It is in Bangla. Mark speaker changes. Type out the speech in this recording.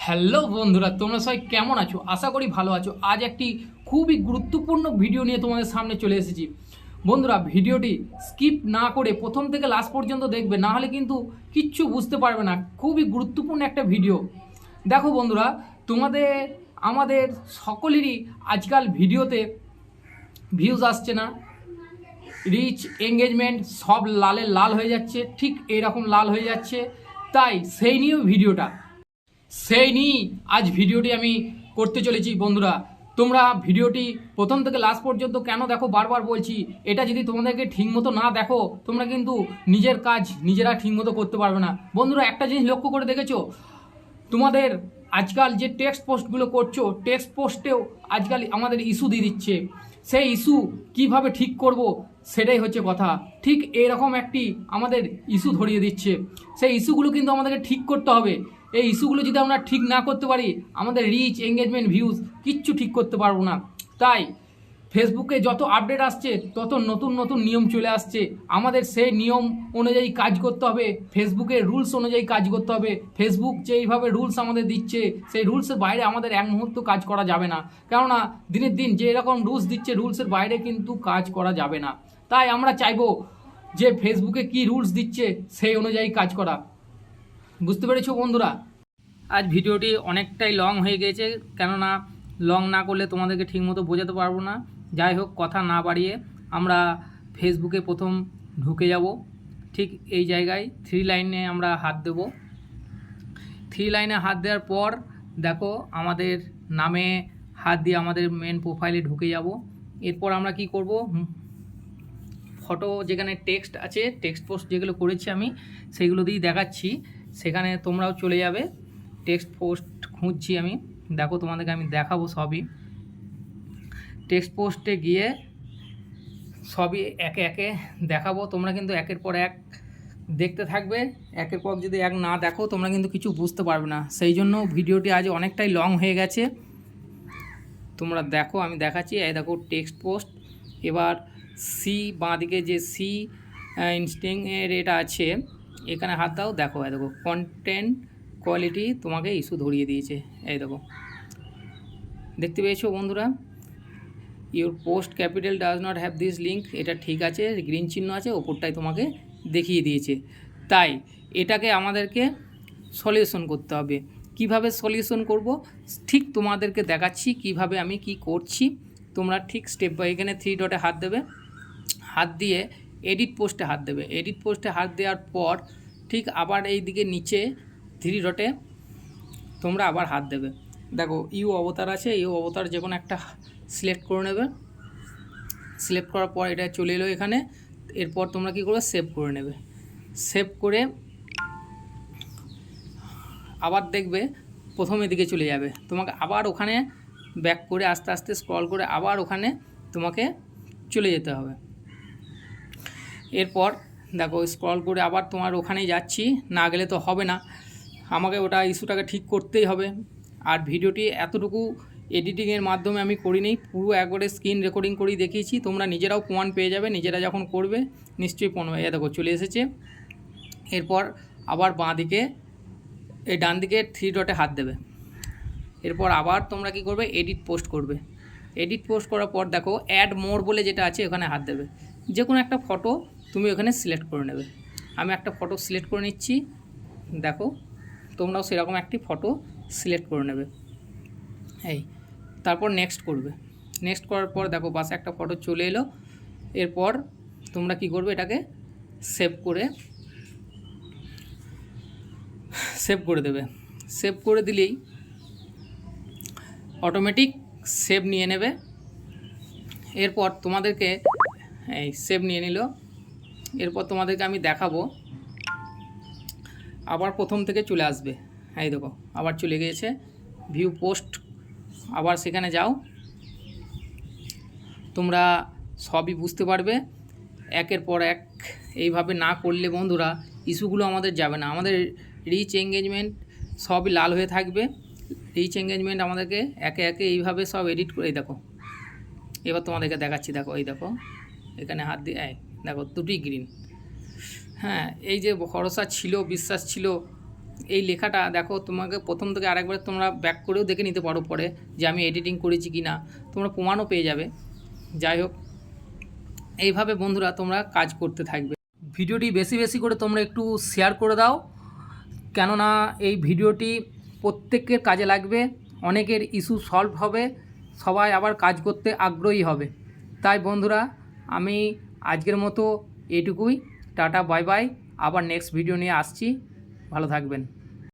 Speaker 1: হ্যালো বন্ধুরা, তোমরা সবাই কেমন আছো? আশা করি ভালো আছো। আজ একটি খুবই গুরুত্বপূর্ণ ভিডিও নিয়ে তোমাদের সামনে চলে এসেছি। বন্ধুরা, ভিডিওটি স্কিপ না করে প্রথম থেকে লাস্ট পর্যন্ত দেখবে, না হলে কিন্তু কিচ্ছু বুঝতে পারবে না। খুবই গুরুত্বপূর্ণ একটা ভিডিও। দেখো বন্ধুরা, তোমাদের আমাদের সকলেরই আজকাল ভিডিওতে ভিউজ আসছে না, রিচ এঙ্গেজমেন্ট সব লালে লাল হয়ে যাচ্ছে, ঠিক এরকম লাল হয়ে যাচ্ছে। তাই সেই নিয়েও ভিডিওটা, সেই নিয়েই আজ ভিডিওটি আমি করতে চলেছি। বন্ধুরা, তোমরা ভিডিওটি প্রথম থেকে লাস্ট পর্যন্ত কেন দেখো, বারবার বলছি। এটা যদি তোমাদেরকে ঠিকমতো না দেখো, তোমরা কিন্তু নিজের কাজ নিজেরা ঠিকমতো করতে পারবে না। বন্ধুরা, একটা জিনিস লক্ষ্য করে দেখেছো, তোমাদের আজকাল যে টেক্সট পোস্টগুলো করছো, টেক্সট পোস্টেও আজকাল আমাদের ইস্যু দিয়ে দিচ্ছে। সেই ইস্যু কিভাবে ঠিক করব, সেটাই হচ্ছে কথা। ঠিক এরকম একটি আমাদের ইস্যু ধরিয়ে দিচ্ছে। সেই ইস্যুগুলো কিন্তু আমাদেরকে ঠিক করতে হবে। এই ইস্যুগুলো যদি আমরা ঠিক না করতে পারি, আমাদের রিচ এঙ্গেজমেন্ট ভিউজ কিচ্ছু ঠিক করতে পারবো না। তাই ফেসবুকে যত আপডেট আসছে, তত নতুন নতুন নিয়ম চলে আসছে। আমাদের সেই নিয়ম অনুযায়ী কাজ করতে হবে, ফেসবুকের রুলস অনুযায়ী কাজ করতে হবে। ফেসবুক যেইভাবে রুলস আমাদের দিচ্ছে, সেই রুলসের বাইরে আমাদের এক মুহূর্ত কাজ করা যাবে না। কেননা দিনের দিন যে এরকম রুলস দিচ্ছে, রুলসের বাইরে কিন্তু কাজ করা যাবে না। তাই আমরা চাইবো যে ফেসবুকে কি রুলস দিচ্ছে, সেই অনুযায়ী কাজ করা। বুঝতে পেরেছো বন্ধুরা? আজ ভিডিওটি অনেকটাই লং হয়ে গিয়েছে, কেননা লং না করলে তোমাদেরকে ঠিকমতো বোঝাতে পারবো না। যাই হোক, কথা না বাড়িয়ে আমরা ফেসবুকে প্রথম ঢুকে যাব। ঠিক এই জায়গায় থ্রি লাইনে আমরা হাত দেব। থ্রি লাইনে হাত দেওয়ার পর দেখো, আমাদের নামে হাত দিয়ে আমাদের মেন প্রোফাইলে ঢুকে যাব। এরপর আমরা কি করব, ফটো যেখানে টেক্সট আছে, টেক্সট পোস্ট যেগুলো করেছি আমি, সেগুলো দিয়েই দেখাচ্ছি। সেখানে তোমরাও চলে যাবে। টেক্সট পোস্ট খুঁজছি আমি, দেখো তোমাদেরকে আমি দেখাবো সবই। টেক্সট পোস্টে গিয়ে সবই একে একে দেখাবো। তোমরা কিন্তু একের পর এক দেখতে থাকবে। একের পর যদি এক না দেখো, তোমরা কিন্তু কিছু বুঝতে পারবে না। সেই জন্য ভিডিওটি আজ অনেকটাই লং হয়ে গেছে। তোমরা দেখো, আমি দেখাচ্ছি। এই দেখো টেক্সট পোস্ট। এবার সি, বাঁদিকে যে সি ইনস্টিংয়ের এটা আছে, এখানে হাত দাও। দেখো, এই দেখো কন্টেন্ট কোয়ালিটি তোমাকে ইস্যু ধরিয়ে দিয়েছে। এই দেখো, দেখতে পেয়েছো বন্ধুরা? Your post capital does not have this link, এটা ঠিক আছে, গ্রিন চিহ্ন আছে, ওপরটাই তোমাকে দেখিয়ে দিয়েছে। তাই এটাকে আমাদেরকে সলিউশন করতে হবে। কিভাবে সলিউশন করব, ঠিক তোমাদেরকে দেখাচ্ছি কিভাবে আমি কি করছি। তোমরা ঠিক স্টেপ বাই, এখানে থ্রি ডটে হাত দেবে, হাত দিয়ে এডিট পোস্টে হাত দেবে। এডিট পোস্টে হাত দেওয়ার পর ঠিক আবার এই দিকে নিচে থ্রি ডটে তোমরা আবার হাত দেবে। দেখো ইউ অবতার আছে, ইউ অবতার যে কোনো একটা সিলেক্ট করে নেবে। সিলেক্ট করার পর এটা চলে এলো এখানে। এরপর তোমরা কী করবে, সেভ করে নেবে। সেভ করে আবার দেখবে প্রথমের দিকে চলে যাবে। তোমাকে আবার ওখানে ব্যাক করে আস্তে আস্তে স্ক্রল করে আবার ওখানে তোমাকে চলে যেতে হবে। এরপর দেখো স্ক্রল করে আবার তোমার ওখানেই যাচ্ছি, না গেলে তো হবে না, আমাকে ওটা ইস্যুটাকে ঠিক করতেই হবে। আর ভিডিওটি এতটুকু এডিটিংয়ের মাধ্যমে আমি করিনি, পুরো একবারে স্ক্রিন রেকর্ডিং করেই দেখিয়েছি। তোমরা নিজেরাও প্রমাণ পেয়ে যাবে, নিজেরা যখন করবে নিশ্চয়ই প্রমাণ হয়ে যাবে। দেখো চলে এসেছে। এরপর আবার বাঁ দিকে, এই ডান দিকে থ্রি ডটে হাত দেবে। এরপর আবার তোমরা কি করবে, এডিট পোস্ট করবে। এডিট পোস্ট করার পর দেখো অ্যাড মোর বলে যেটা আছে, ওখানে হাত দেবে। যে কোনো একটা ফটো তুমি ওখানে সিলেক্ট করে নেবে। আমি একটা ফটো সিলেক্ট করে নিচ্ছি। দেখো তোমরাও সেরকম একটি ফটো সিলেক্ট করে নেবে। এই তারপর নেক্সট করবে। নেক্সট করার পর দেখো পাশে একটা ফটো চলে এলো। এরপর তোমরা কি করবে, এটাকে সেভ করে দেবে। সেভ করে দিলেই অটোমেটিক সেভ নিয়ে নেবে। এরপর তোমাদেরকে এই সেভ নিয়ে নিল। এরপর তোমাদেরকে আমি দেখাবো, আবার প্রথম থেকে চলে আসবে। এই দেখো আবার চলে গিয়েছে ভিউ পোস্ট। আবার সেখানে যাও, তোমরা সবই বুঝতে পারবে। একের পর এক এইভাবে না করলে বন্ধুরা ইস্যুগুলো আমাদের যাবে না। আমাদের রিচ এঙ্গেজমেন্ট সবই লাল হয়ে থাকবে। রিচ এঙ্গেজমেন্ট আমাদেরকে একে একে এইভাবে সব এডিট করে, দেখো এবার তোমাদেরকে দেখাচ্ছি। দেখো এই দেখো এখানে হাত দিয়ে, দেখো দুটি গ্রিন। হ্যাঁ, এই যে ভরসা ছিল, বিশ্বাস ছিল এই লেখাটা দেখো, তোমাকে প্রথম থেকে আরেকবার তোমরা ব্যাক করেও দেখে নিতে পারো পরে যে আমি এডিটিং করেছি কি না, তোমরা প্রমাণও পেয়ে যাবে। যাই হোক, এইভাবে বন্ধুরা তোমরা কাজ করতে থাকবে। ভিডিওটি বেশি বেশি করে তোমরা একটু শেয়ার করে দাও, কেননা এই ভিডিওটি প্রত্যেকের কাজে লাগবে, অনেকের ইস্যু সলভ হবে, সবাই আবার কাজ করতে আগ্রহী হবে। তাই বন্ধুরা, আমি আজকের মতো এটুকুই। Tata, bye bye. আবার নেক্সট ভিডিও নিয়ে আসছি, ভালো থাকবেন।